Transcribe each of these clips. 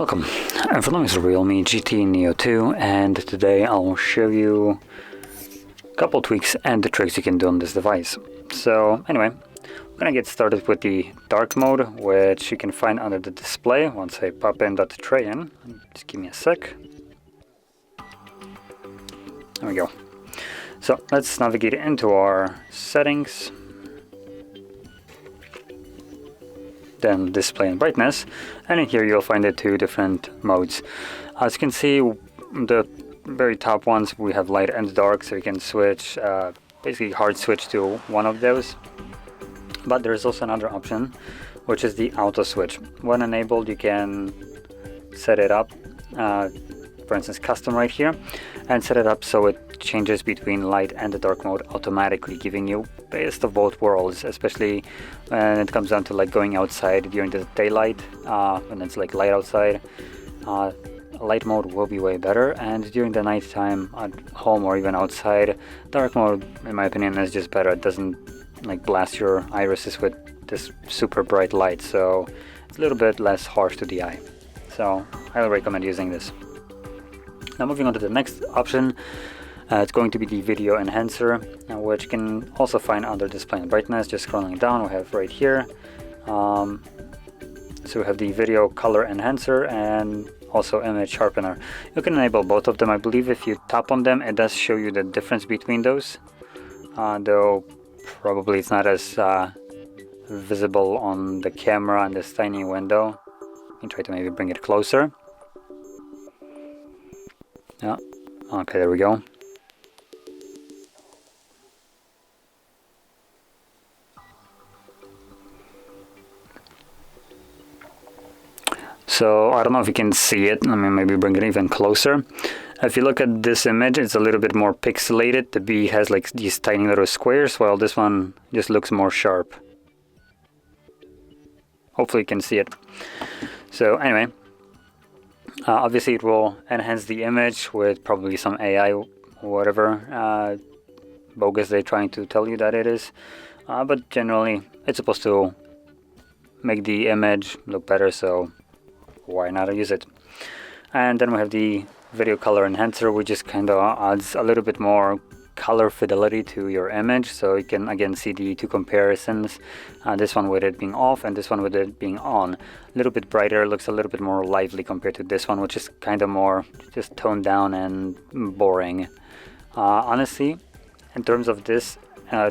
Welcome, and for me is REALME GT Neo 2, and today I'll show you a couple tweaks and the tricks you can do on this device. So anyway, we're gonna get started with the dark mode, which you can find under the display once I pop in that tray in. Just give me a sec. There we go. So let's navigate into our settings, then display and brightness, and in here you'll find the two different modes. As you can see, the very top ones we have light and dark, so you can switch, basically hard switch to one of those. But there's also another option, which is the auto switch. When enabled, you can set it up, for instance custom right here, and set it up so it changes between light and the dark mode automatically, giving you best of both worlds, especially when it comes down to like going outside during the daylight. When it's like light outside, light mode will be way better, and during the nighttime at home or even outside, dark mode in my opinion is just better. It doesn't like blast your irises with this super bright light, so it's a little bit less harsh to the eye. So I highly recommend using this. Now moving on to the next option, it's going to be the video enhancer, which you can also find under display and brightness. Just scrolling down, we have right here. So we have the video color enhancer and also image sharpener. You can enable both of them. I believe if you tap on them, it does show you the difference between those, though probably it's not as visible on the camera in this tiny window. You can try to maybe bring it closer. Yeah, okay, there we go. So I don't know if you can see it. Let me maybe bring it even closer. If you look at this image, it's a little bit more pixelated. The bee has like these tiny little squares, while this one just looks more sharp. Hopefully you can see it. So anyway, obviously it will enhance the image with probably some AI, whatever bogus they're trying to tell you that it is. But generally it's supposed to make the image look better, so why not use it? And then we have the video color enhancer, which just kind of adds a little bit more color fidelity to your image, so you can again see the two comparisons, this one with it being off and this one with it being on. A little bit brighter, looks a little bit more lively compared to this one, which is kind of more just toned down and boring. Honestly, in terms of this,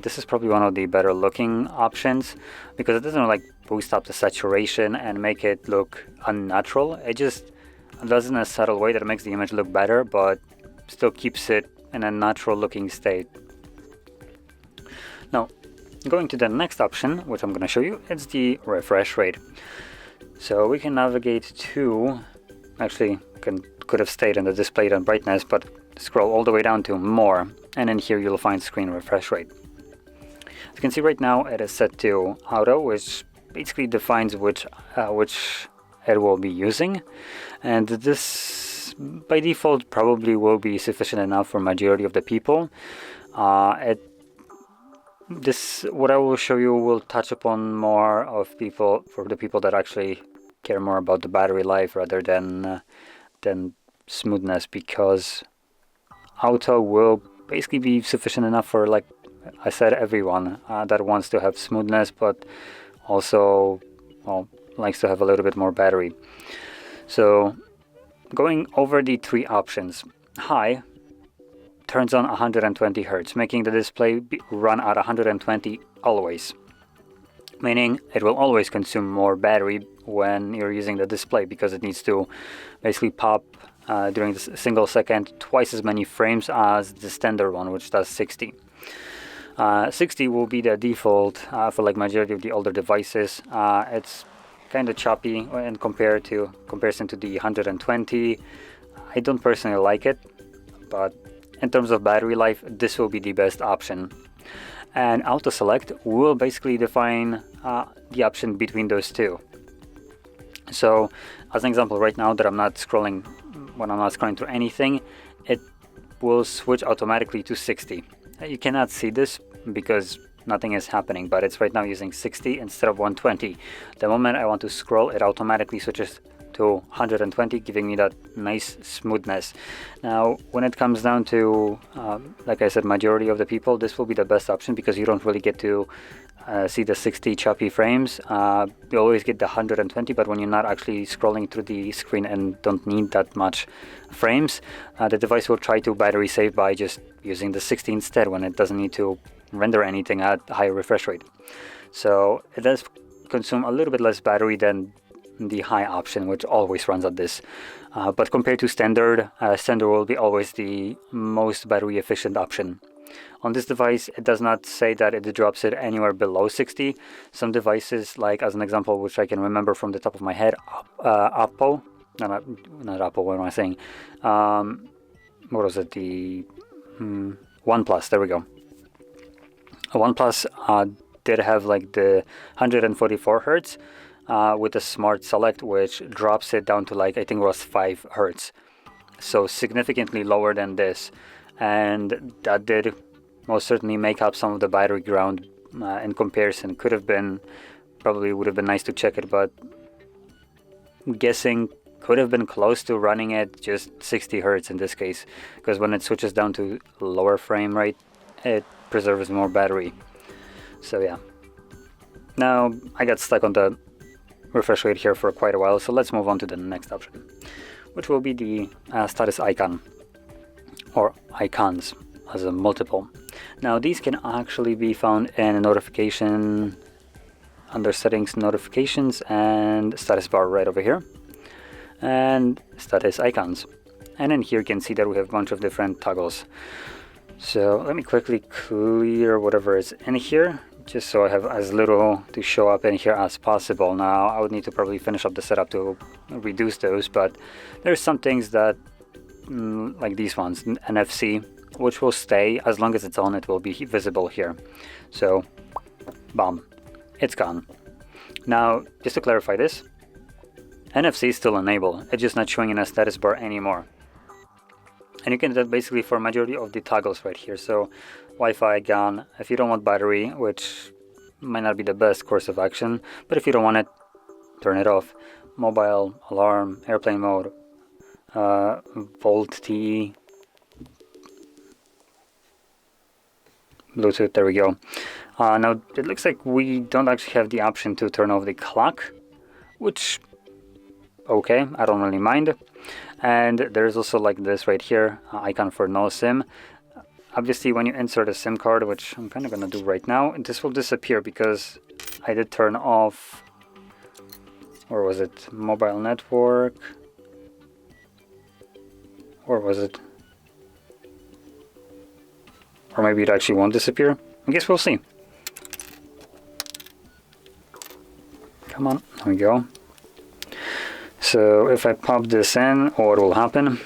this is probably one of the better looking options, because it doesn't like boost up the saturation and make it look unnatural. It just does it in a subtle way that makes the image look better, but still keeps it in a natural looking state. Now, going to the next option, which I'm going to show you, it's the refresh rate. So we can navigate to, actually could have stayed in the display and brightness, but scroll all the way down to more, and in here you'll find screen refresh rate. As you can see right now, it is set to auto, which basically defines which it will be using, and this by default probably will be sufficient enough for majority of the people. What I will show you will touch upon more of people, for the people that actually care more about the battery life rather than smoothness, because auto will basically be sufficient enough for, like I said, everyone that wants to have smoothness but also, well, likes to have a little bit more battery. So going over the three options, high turns on 120 Hz, making the display run at 120 always, meaning it will always consume more battery when you're using the display, because it needs to basically pop during the single second twice as many frames as the standard one, which does 60. 60 will be the default for like majority of the older devices. It's kind of choppy in comparison to the 120. I don't personally like it, but in terms of battery life, this will be the best option. And auto select will basically define the option between those two. So as an example, right now that when I'm not scrolling through anything, it will switch automatically to 60. You cannot see this because nothing is happening, but it's right now using 60 instead of 120. The moment I want to scroll, it automatically switches to 120, giving me that nice smoothness. Now, when it comes down to, like I said, majority of the people, this will be the best option because you don't really get to see the 60 choppy frames. You always get the 120, but when you're not actually scrolling through the screen and don't need that much frames, the device will try to battery save by just using the 60 instead when it doesn't need to render anything at higher refresh rate. So it does consume a little bit less battery than the high option, which always runs at this. But compared to standard, standard will be always the most battery efficient option. On this device, it does not say that it drops it anywhere below 60. Some devices, like as an example, which I can remember from the top of my head, Oppo, not Oppo, what am I saying? What was it? The OnePlus, there we go. OnePlus did have like the 144 hertz with the Smart Select, which drops it down to like, I think it was 5 hertz. So significantly lower than this. And that did most certainly make up some of the battery ground in comparison. Could have been, probably would have been nice to check it, but I'm guessing could have been close to running at just 60 hertz in this case, because when it switches down to lower frame rate, it preserves more battery. So yeah. Now I got stuck on the refresh rate here for quite a while, so let's move on to the next option, which will be the status icon, or icons as a multiple. Now these can actually be found in a notification, under settings, notifications, and status bar right over here, and status icons. And in here you can see that we have a bunch of different toggles. So let me quickly clear whatever is in here, just so I have as little to show up in here as possible. Now I would need to probably finish up the setup to reduce those, but there's some things that like these ones, NFC, which will stay as long as it's on. It will be visible here. So bam, it's gone. Now just to clarify this, NFC is still enabled, it's just not showing in a status bar anymore. And you can do that basically for a majority of the toggles right here. So Wi-Fi gone. If you don't want battery, which might not be the best course of action, but if you don't want it, turn it off. Mobile, alarm, airplane mode, Volt TE, Bluetooth, there we go. Now it looks like we don't actually have the option to turn off the clock, which, okay, I don't really mind. And there's also like this right here, icon for no SIM. Obviously when you insert a SIM card, which I'm kind of gonna do right now, this will disappear because I did turn off, or was it mobile network, or was it, or maybe it actually won't disappear. I guess we'll see. Come on, there we go. So if I pop this in, what will happen?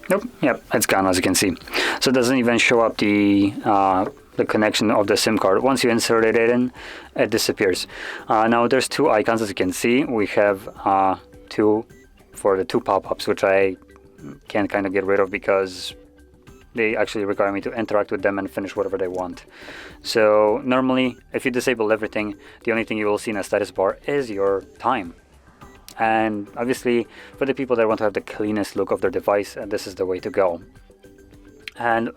Nope, yep, it's gone, as you can see. So it doesn't even show up the connection of the SIM card. Once you inserted it in, it disappears. Now there's two icons, as you can see. We have two for the two pop-ups, which I can kind of get rid of because they actually require me to interact with them and finish whatever they want. So normally, if you disable everything, the only thing you will see in a status bar is your time. And obviously, for the people that want to have the cleanest look of their device, this is the way to go. And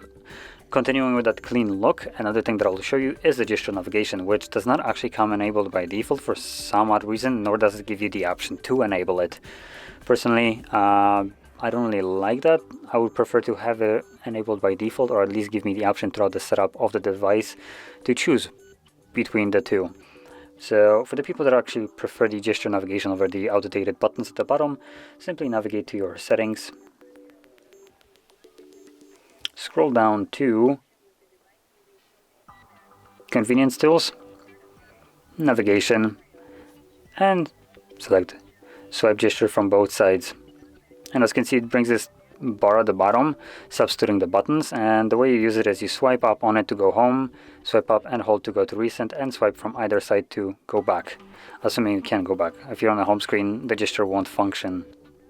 continuing with that clean look, another thing that I'll show you is the gesture navigation, which does not actually come enabled by default for some odd reason, nor does it give you the option to enable it. Personally, I don't really like that. I would prefer to have it enabled by default, or at least give me the option throughout the setup of the device to choose between the two. So for the people that actually prefer the gesture navigation over the outdated buttons at the bottom, simply navigate to your settings, scroll down to convenience tools, navigation, and select swipe gesture from both sides. And as you can see, it brings this bar at the bottom, substituting the buttons, and the way you use it is you swipe up on it to go home, swipe up and hold to go to recent, and swipe from either side to go back, assuming you can go back. If you're on the home screen, the gesture won't function,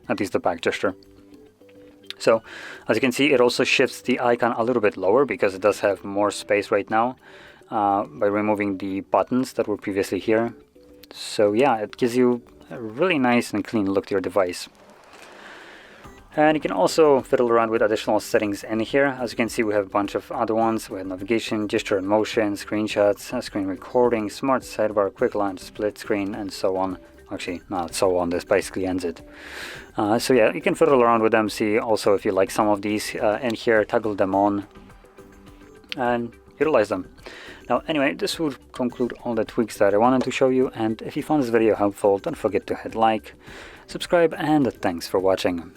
at least the back gesture. So as you can see, it also shifts the icon a little bit lower because it does have more space right now by removing the buttons that were previously here. So yeah, it gives you a really nice and clean look to your device. And you can also fiddle around with additional settings in here. As you can see, we have a bunch of other ones. We have navigation, gesture and motion, screenshots, screen recording, smart sidebar, quick launch, split screen, and so on. Actually, not so on, this basically ends it. So yeah, you can fiddle around with them, see also if you like some of these in here, toggle them on, and utilize them. Now anyway, this would conclude all the tweaks that I wanted to show you, and if you found this video helpful, don't forget to hit like, subscribe, and thanks for watching.